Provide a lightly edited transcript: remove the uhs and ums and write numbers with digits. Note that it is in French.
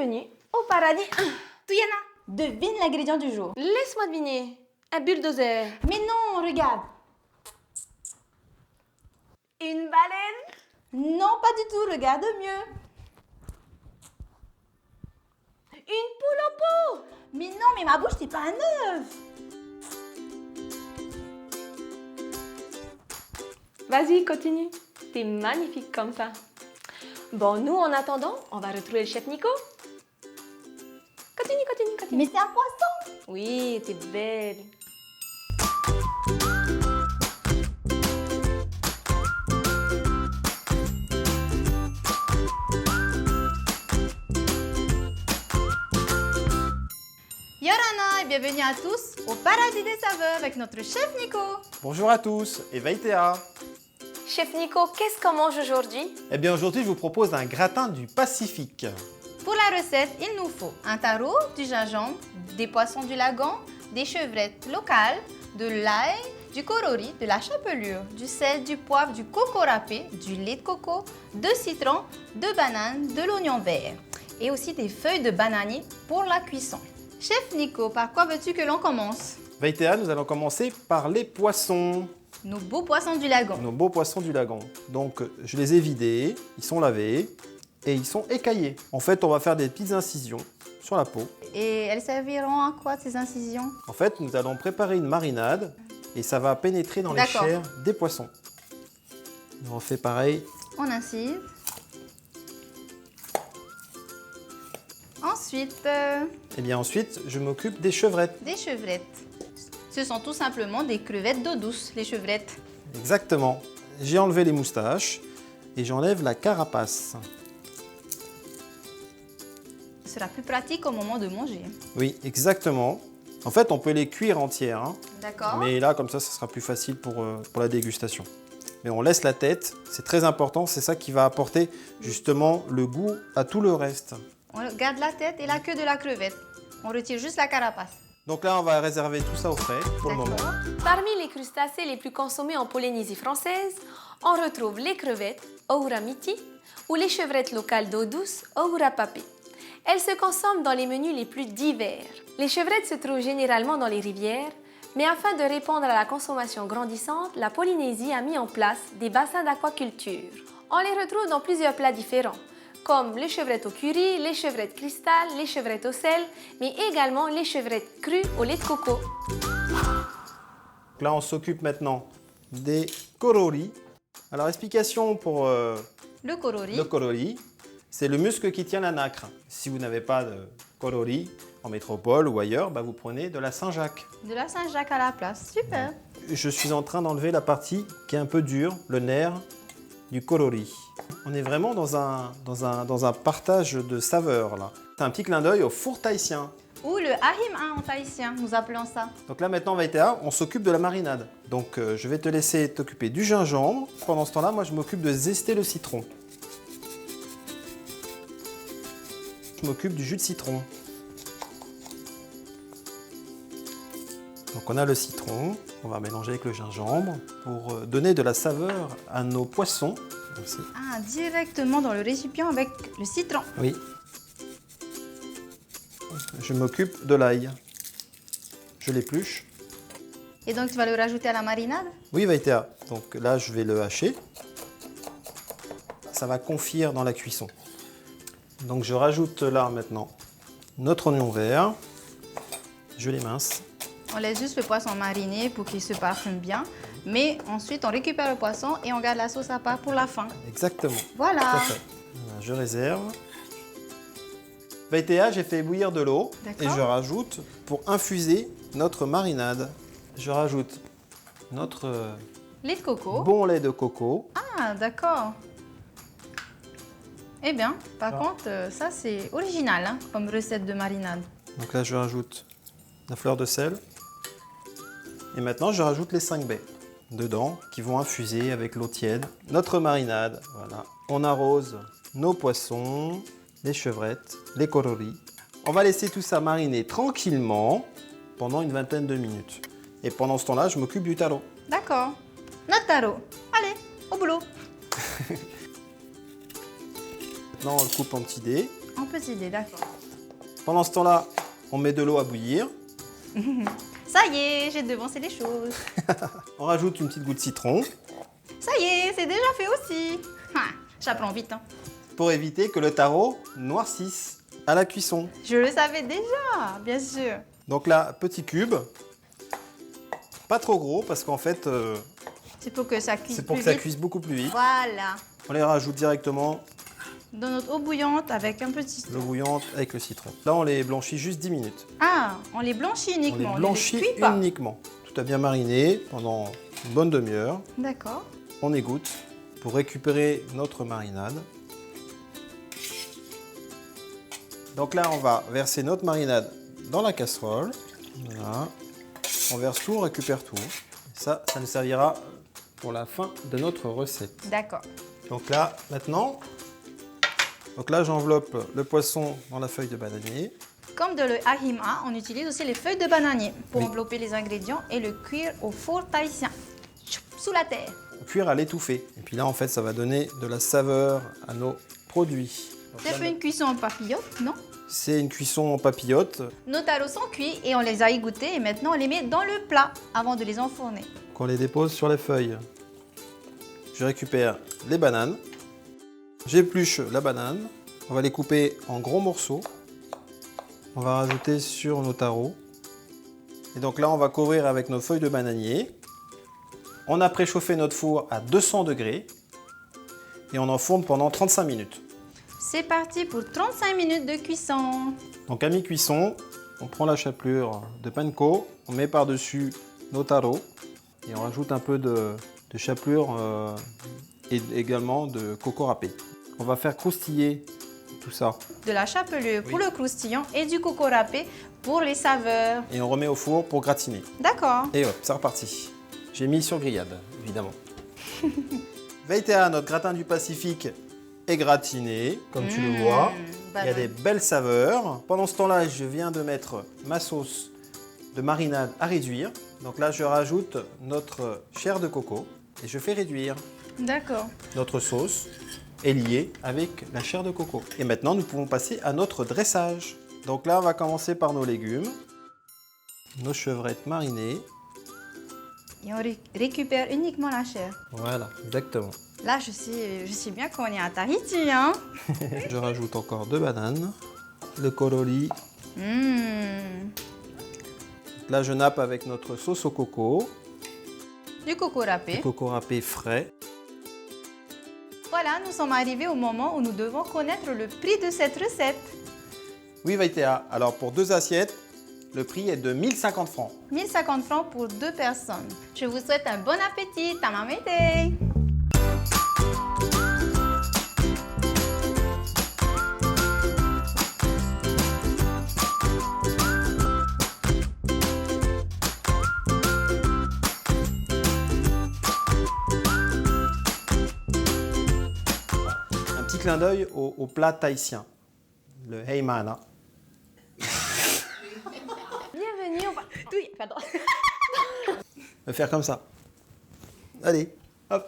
Bienvenue au paradis. Tuyana, devine l'ingrédient du jour. Laisse-moi deviner. Un bulldozer. Mais non, regarde. Une baleine. Non, pas du tout, regarde mieux. Une poule au pot. Mais non, mais ma bouche, c'est pas un œuf. Vas-y, continue. T'es magnifique comme ça. Bon, nous, en attendant, on va retrouver le chef Nico. Continue. Mais c'est un poisson. Oui, t'es belle. Yorana et bienvenue à tous au paradis des saveurs avec notre chef Nico. Bonjour à tous et Vaitea. Chef Nico, qu'est-ce qu'on mange aujourd'hui? Eh bien aujourd'hui je vous propose un gratin du Pacifique. Pour la recette, il nous faut un taro, du gingembre, des poissons du lagon, des chevrettes locales, de l'ail, du korori, de la chapelure, du sel, du poivre, du coco râpé, du lait de coco, de citron, de bananes, de l'oignon vert et aussi des feuilles de bananier pour la cuisson. Chef Nico, par quoi veux-tu que l'on commence? Vaitea, nous allons commencer par les poissons. Nos beaux poissons du lagon. Nos beaux poissons du lagon. Donc je les ai vidés, ils sont lavés et ils sont écaillés. En fait on va faire des petites incisions sur la peau. Et elles serviront à quoi ces incisions? En fait nous allons préparer une marinade et ça va pénétrer dans les D'accord. chairs des poissons. On fait pareil. On incise. Ensuite, Et bien ensuite je m'occupe des chevrettes. des chevrettes. Ce sont tout simplement des crevettes d'eau douce, les chevrettes. Exactement. J'ai enlevé les moustaches et j'enlève la carapace. Ce sera plus pratique au moment de manger. Oui, exactement. En fait, on peut les cuire entières, hein, D'accord? mais là, comme ça sera plus facile pour la dégustation. Mais on laisse la tête, c'est très important, c'est ça qui va apporter justement le goût à tout le reste. On garde la tête et la queue de la crevette. On retire juste la carapace. Donc là, on va réserver tout ça au frais pour le moment. D'accord. Parmi les crustacés les plus consommés en Polynésie française, on retrouve les crevettes, Oura miti, ou les chevrettes locales d'eau douce, Oura papé. Elles se consomment dans les menus les plus divers. Les chevrettes se trouvent généralement dans les rivières, mais afin de répondre à la consommation grandissante, la Polynésie a mis en place des bassins d'aquaculture. On les retrouve dans plusieurs plats différents, comme les chevrettes au curry, les chevrettes cristal, les chevrettes au sel, mais également les chevrettes crues au lait de coco. Donc là, on s'occupe maintenant des korori. Alors, explication pour Le korori. le korori, c'est le muscle qui tient la nacre. Si vous n'avez pas de korori en métropole ou ailleurs, bah, vous prenez de la Saint-Jacques. De la Saint-Jacques à la place. Super. Je suis en train d'enlever la partie qui est un peu dure, le nerf du korori. On est vraiment dans un partage de saveurs là. C'est un petit clin d'œil au four tahitien. Ou le ahim en tahitien, nous appelons ça. Donc là maintenant Vaitea, on s'occupe de la marinade. Donc je vais te laisser t'occuper du gingembre. Pendant ce temps-là, moi je m'occupe de zester le citron. Je m'occupe du jus de citron. Donc on a le citron, on va mélanger avec le gingembre pour donner de la saveur à nos poissons. Merci. Ah, directement dans le récipient avec le citron. Oui. Je m'occupe de l'ail. Je l'épluche. Et donc tu vas le rajouter à la marinade? Oui, Vaitea. Donc là, je vais le hacher. Ça va confire dans la cuisson. Donc je rajoute là maintenant notre oignon vert. Je l'émince. On laisse juste le poisson mariner pour qu'il se parfume bien. Mais ensuite, on récupère le poisson et on garde la sauce à part pour la fin. Exactement. Voilà. Tout à fait. Voilà, je réserve. Vaitea, j'ai fait bouillir de l'eau et D'accord. je rajoute pour infuser notre marinade. Je rajoute notre Lait de coco. bon lait de coco. Ah, d'accord. Eh bien, par contre, ça c'est original hein, comme recette de marinade. Donc là, je rajoute la fleur de sel. Et maintenant, je rajoute les 5 baies dedans qui vont infuser avec l'eau tiède notre marinade. Voilà. On arrose nos poissons, les chevrettes, les korori. On va laisser tout ça mariner tranquillement pendant une vingtaine de minutes. Et pendant ce temps-là, je m'occupe du taro. D'accord. Notre taro. Allez, au boulot. Maintenant, on le coupe en petits dés. En petit dé, d'accord. Pendant ce temps-là, on met de l'eau à bouillir. Ça y est, j'ai devancé les choses. On rajoute une petite goutte de citron Ça y est, c'est déjà fait aussi. J'apprends vite, hein. pour éviter que le taro noircisse à la cuisson. Je le savais déjà, bien sûr. Donc là, petit cube. Pas trop gros parce qu'en fait, C'est pour que ça cuise c'est pour plus que ça vite. cuise beaucoup plus vite. Voilà. On les rajoute directement, Dans notre eau bouillante avec un petit... l'eau bouillante avec le citron. Là, on les blanchit juste 10 minutes. Ah, on les blanchit On uniquement. les blanchit cuit pas. uniquement. Tout a bien mariné pendant une bonne demi-heure. D'accord. On égoutte pour récupérer notre marinade. Donc là, on va verser notre marinade dans la casserole. Voilà. On verse tout, on récupère tout. Ça nous servira pour la fin de notre recette. D'accord. Donc là, maintenant, j'enveloppe le poisson dans la feuille de bananier. Comme dans le ahima, on utilise aussi les feuilles de bananier pour Oui. envelopper les ingrédients et le cuire au four tahitien, sous la terre. Cuire à l'étouffée. Et puis là, en fait, ça va donner de la saveur à nos produits. Donc Ça là, fait une cuisson en papillote, non? c'est une cuisson en papillote. Nos taros sont cuits et on les a égouttés et maintenant on les met dans le plat avant de les enfourner. Qu'on les dépose sur les feuilles. Je récupère les bananes. J'épluche la banane. On va les couper en gros morceaux. On va rajouter sur nos taros. Et donc là, on va couvrir avec nos feuilles de bananier. On a préchauffé notre four à 200 degrés. Et on enfourne pendant 35 minutes. C'est parti pour 35 minutes de cuisson. Donc à mi-cuisson, on prend la chapelure de panko, on met par-dessus nos taros et on rajoute un peu de chapelure et également de coco râpé. On va faire croustiller tout ça De la chapelure pour Oui. le croustillant et du coco râpé pour les saveurs. et on remet au four pour gratiner. D'accord. Et hop, c'est reparti. J'ai mis sur grillade, évidemment. Veitea, notre gratin du Pacifique est gratiné, comme tu le vois. Il y a des belles saveurs. Pendant ce temps-là, je viens de mettre ma sauce de marinade à réduire. Donc là, je rajoute notre chair de coco et je fais réduire. D'accord. Notre sauce est liée avec la chair de coco. Et maintenant, nous pouvons passer à notre dressage. Donc là, on va commencer par nos légumes, nos chevrettes marinées. Et on récupère uniquement la chair. Voilà, exactement. Là, je sais bien qu'on est à Tahiti, hein. Je rajoute encore 2 bananes, le korori. Là, je nappe avec notre sauce au coco, Du coco râpé. du coco râpé frais. Voilà, nous sommes arrivés au moment où nous devons connaître le prix de cette recette. Oui, Veitea. Alors, pour 2 assiettes, le prix est de 1050 francs. 1050 francs pour 2 personnes. Je vous souhaite un bon appétit, tamamete. Un petit clin d'œil au plat tahitien, le heimana. Bienvenue au... Oui, pardon. On va faire comme ça. Allez, hop.